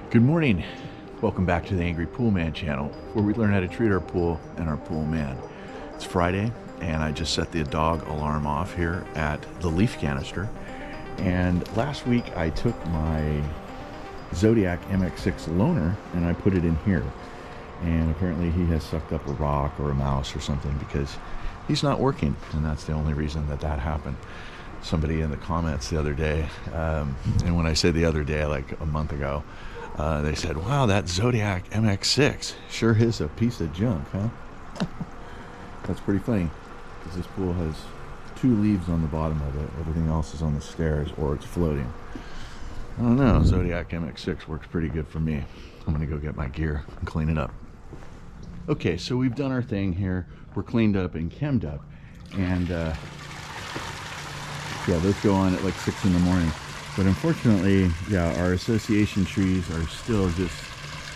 Good morning. Welcome back to the Angry Poolman channel, where we learn how to treat our pool and our pool man. It's Friday, and I just set the dog alarm off here at the leaf canister. And last week I took my Zodiac MX6 loaner and I put it in here. And apparently he has sucked up a rock or a mouse or something because he's not working, and that's the only reason that happened. Somebody in the comments the other day, and when I say the other day, like a month ago, they said, wow, that Zodiac MX6 sure is a piece of junk, huh? That's pretty funny, because this pool has 2 leaves on the bottom of it. Everything else is on the stairs or it's floating. I don't know, Zodiac MX6 works pretty good for me. I'm gonna go get my gear and clean it up. Okay, so we've done our thing here. We're cleaned up and chemmed up, and yeah, those go on at like 6 in the morning. But unfortunately, yeah, our association trees are still just,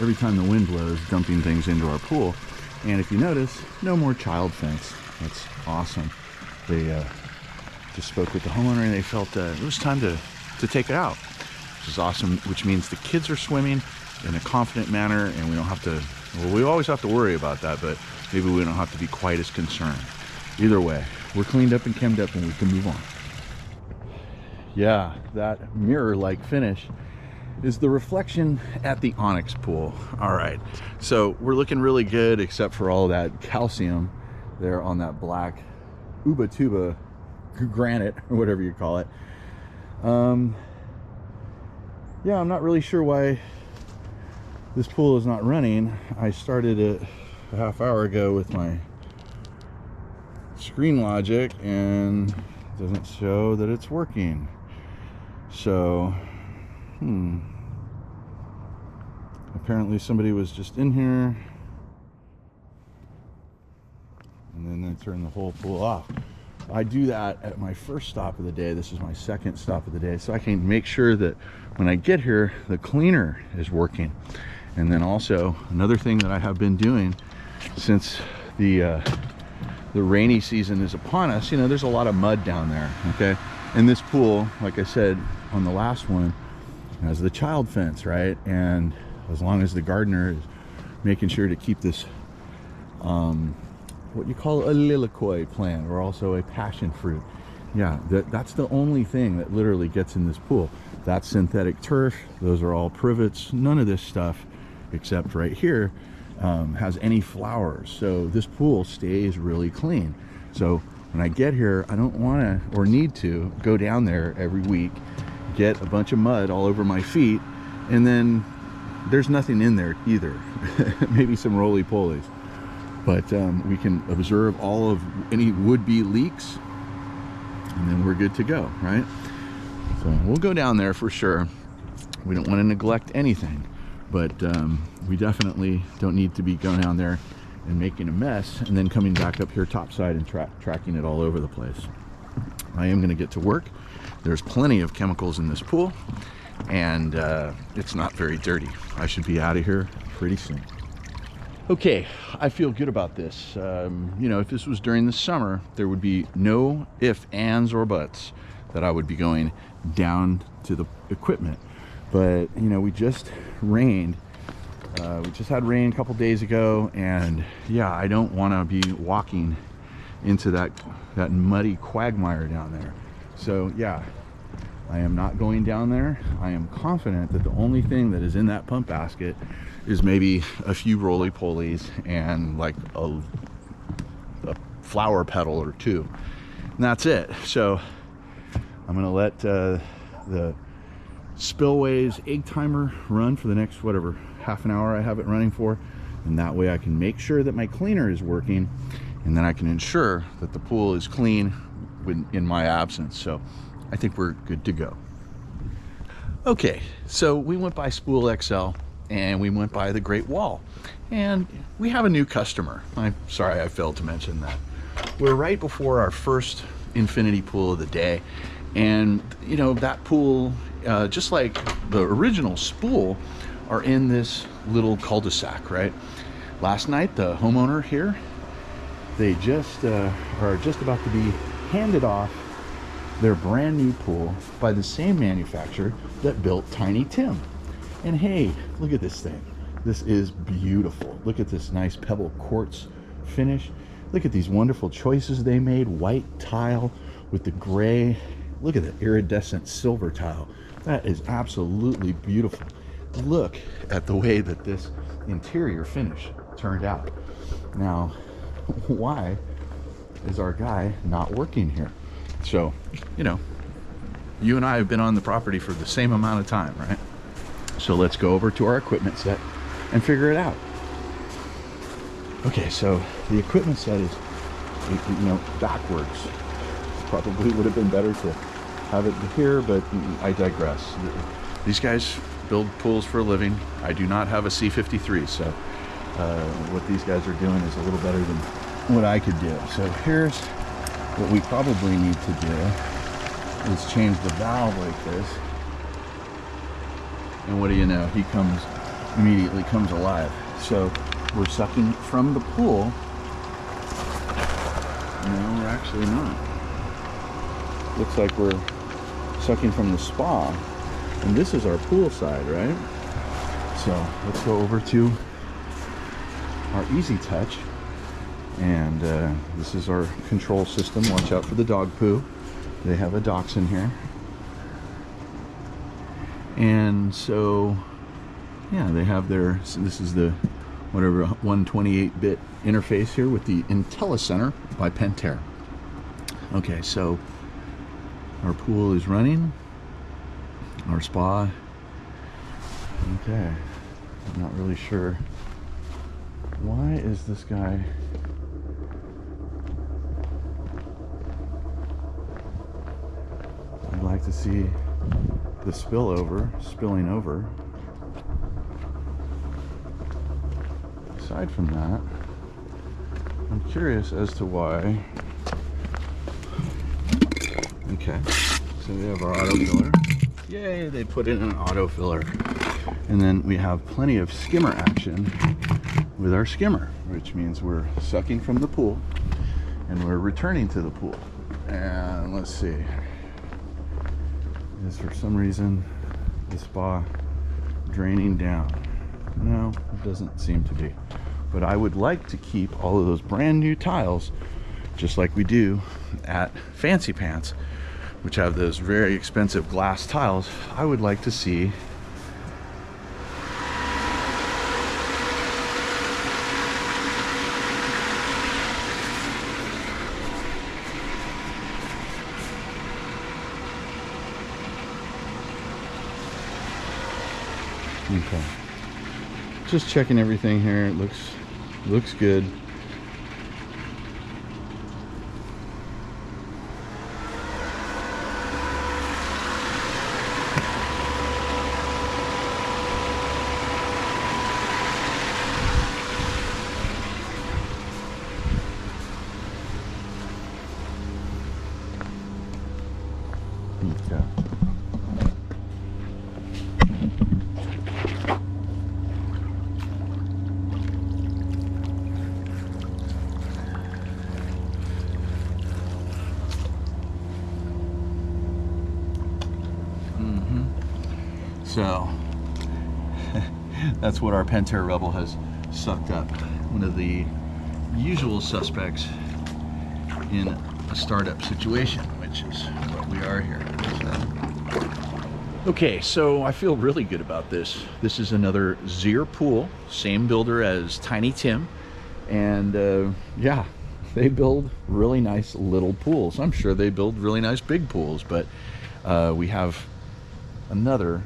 every time the wind blows, dumping things into our pool. And if you notice, no more child fence. That's awesome. They just spoke with the homeowner and they felt it was time to take it out, which is awesome, which means the kids are swimming in a confident manner, and we don't have to, well, we always have to worry about that, but maybe we don't have to be quite as concerned. Either way, we're cleaned up and chemmed up and we can move on. Yeah, that mirror-like finish is the reflection at the Onyx pool. All right, so we're looking really good except for all that calcium there on that black Ubatuba granite, or whatever you call it. Yeah, I'm not really sure why this pool is not running. I started it a half hour ago with my screen logic and it doesn't show that it's working. So, apparently somebody was just in here and then they turned the whole pool off. I do that at my first stop of the day. This is my second stop of the day, so I can make sure that when I get here, the cleaner is working. And then also another thing that I have been doing since the rainy season is upon us, you know, there's a lot of mud down there, okay? And this pool, like I said on the last one, has the child fence, right? And as long as the gardener is making sure to keep this what you call a lilikoi plant, or also a passion fruit, yeah, that's the only thing that literally gets in this pool. That's synthetic turf. Those are all privets. None of this stuff, except right here, has any flowers. So this pool stays really clean. So when I get here, I don't want to or need to go down there every week, get a bunch of mud all over my feet, and then there's nothing in there either. Maybe some roly-polies. But we can observe all of any would-be leaks, and then we're good to go, right? So we'll go down there for sure. We don't want to neglect anything, but we definitely don't need to be going down there and making a mess and then coming back up here topside and tracking it all over the place. I am going to get to work. There's plenty of chemicals in this pool, and it's not very dirty. I should be out of here pretty soon. Okay, I feel good about this. You know, if this was during the summer, there would be no ifs, ands, or buts that I would be going down to the equipment. But, you know, we just rained. We just had rain a couple days ago, and yeah, I don't want to be walking into that muddy quagmire down there. So yeah, I am not going down there. I am confident that the only thing that is in that pump basket is maybe a few roly-polies and like a flower petal or 2, and that's it. So I'm gonna let the spillways egg timer run for the next whatever half an hour I have it running for, and that way I can make sure that my cleaner is working, and then I can ensure that the pool is clean in my absence. So I think we're good to go. Okay, so we went by Spool XL and we went by the Great Wall, and we have a new customer. I'm sorry I failed to mention that. We're right before our first infinity pool of the day, and you know, that pool, just like the original Spool, are in this little cul-de-sac, right? Last night, the homeowner here, they just are just about to be handed off their brand new pool by the same manufacturer that built Tiny Tim. And hey, look at this thing. This is beautiful. Look at this nice pebble quartz finish. Look at these wonderful choices they made. White tile with the gray. Look at the iridescent silver tile. That is absolutely beautiful. Look at the way that this interior finish turned out. Now, why is our guy not working here? So, you know, you and I have been on the property for the same amount of time, right? So let's go over to our equipment set and figure it out. Okay, so the equipment set is, you know, backwards. Probably would have been better to have it here, but I digress. These guys build pools for a living. I do not have a C53, so what these guys are doing is a little better than what I could do. So here's what we probably need to do is change the valve like this. And what do you know? He immediately comes alive. So we're sucking from the pool. No, we're actually not. Looks like we're sucking from the spa. And this is our pool side, right? So let's go over to our Easy Touch. And this is our control system. Watch out for the dog poo. They have a dachshund here. And so, yeah, they have their, so this is the whatever 128-bit interface here with the IntelliCenter by Pentair. Okay, so our pool is running. Our spa. Okay, I'm not really sure. Why is this guy? I'd like to see the spilling over. Aside from that, I'm curious as to why. Okay, so we have our auto filler. Yay, they put in an auto filler. And then we have plenty of skimmer action with our skimmer, which means we're sucking from the pool and we're returning to the pool. And let's see. Is for some reason the spa draining down? No, it doesn't seem to be. But I would like to keep all of those brand new tiles, just like we do at Fancy Pants, which have those very expensive glass tiles. I would like to see okay. Just checking everything here. It looks good. Okay. So that's what our Pentair Rebel has sucked up. One of the usual suspects in a startup situation, which is what we are here. Okay, so I feel really good about this. This is another Zier pool, same builder as Tiny Tim, and yeah, they build really nice little pools. I'm sure they build really nice big pools, but we have another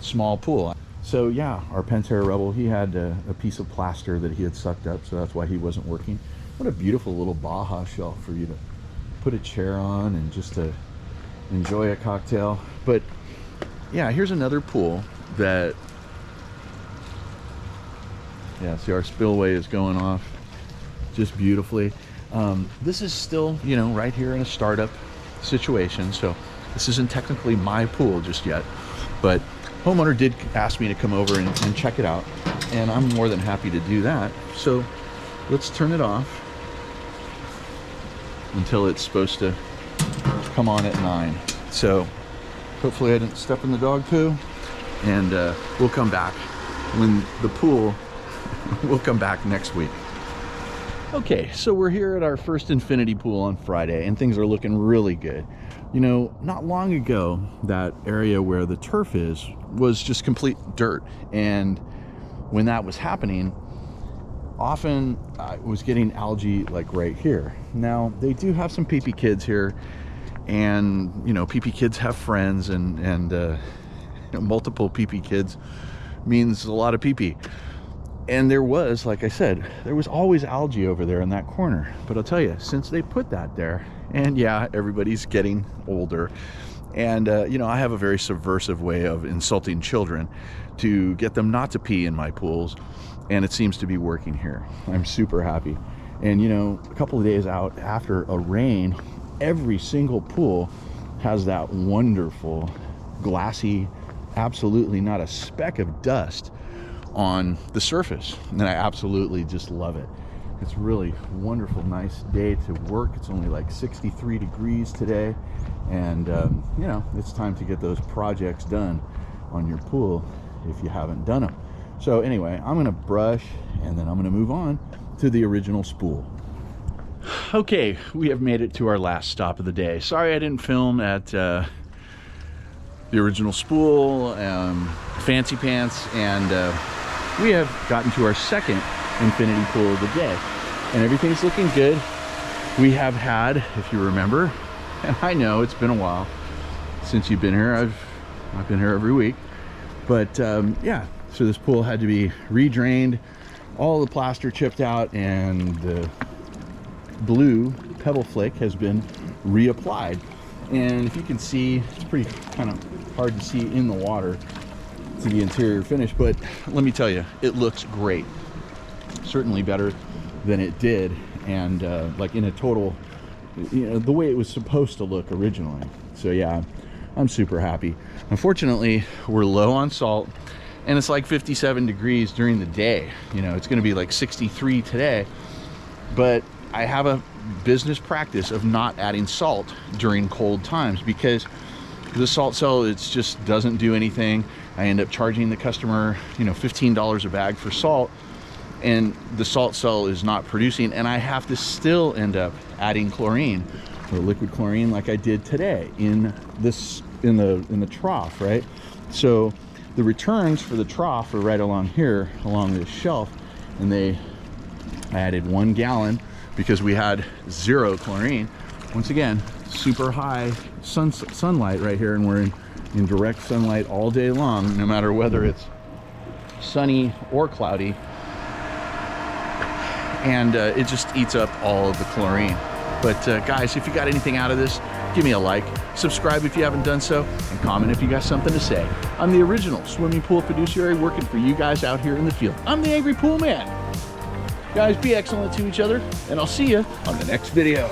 small pool. So yeah, our Pentair Rebel, he had a piece of plaster that he had sucked up, so that's why he wasn't working. What a beautiful little Baja shelf for you to put a chair on and just to enjoy a cocktail. But yeah, here's another pool that, yeah, see our spillway is going off just beautifully. This is still, you know, right here in a startup situation, so this isn't technically my pool just yet, but homeowner did ask me to come over and check it out, and I'm more than happy to do that. So let's turn it off until it's supposed to come on at 9. So hopefully I didn't step in the dog poo. and we'll come back when the pool, we'll come back next week. Okay, so we're here at our first infinity pool on Friday, and things are looking really good. You know, not long ago, that area where the turf is was just complete dirt, and when that was happening, often I was getting algae like right here. Now, they do have some pee-pee kids here, and you know, pee-pee kids have friends, and you know, multiple pee-pee kids means a lot of pee-pee. And there was, like I said, there was always algae over there in that corner. But I'll tell you, since they put that there, and yeah, everybody's getting older, and you know, I have a very subversive way of insulting children to get them not to pee in my pools, and it seems to be working here. I'm super happy. And you know, a couple of days out after a rain, every single pool has that wonderful glassy, absolutely not a speck of dust on the surface, and I absolutely just love it. It's really wonderful, nice day to work. It's only like 63 degrees today, and you know, it's time to get those projects done on your pool if you haven't done them. So anyway, I'm gonna brush, and then I'm gonna move on to the original spool. Okay, we have made it to our last stop of the day. Sorry I didn't film at the original spool, Fancy Pants, and we have gotten to our second infinity pool of the day, and everything's looking good. We have had, if you remember, and I know it's been a while since you've been here, I've been here every week, but yeah, so this pool had to be re-drained, all the plaster chipped out, and the blue pebble flake has been reapplied. And if you can see, it's pretty kind of hard to see in the water to the interior finish, but let me tell you, it looks great. Certainly better than it did, and like in a total, you know, the way it was supposed to look originally. So yeah, I'm super happy. Unfortunately, we're low on salt, and it's like 57 degrees during the day. You know, it's going to be like 63 today, but I have a business practice of not adding salt during cold times, because the salt cell, it just doesn't do anything. I end up charging the customer, you know, $15 a bag for salt, and the salt cell is not producing, and I have to still end up adding chlorine or liquid chlorine like I did today in this in the trough, right? So the returns for the trough are right along here, along this shelf, and I added 1 gallon because we had 0 chlorine. Once again, super high sunlight right here, and we're in direct sunlight all day long, no matter whether it's sunny or cloudy, and it just eats up all of the chlorine. But guys, if you got anything out of this, give me a like, subscribe if you haven't done so, and comment if you got something to say. I'm the original swimming pool fiduciary, working for you guys out here in the field. I'm the Angry Pool Man. Guys, be excellent to each other, and I'll see you on the next video.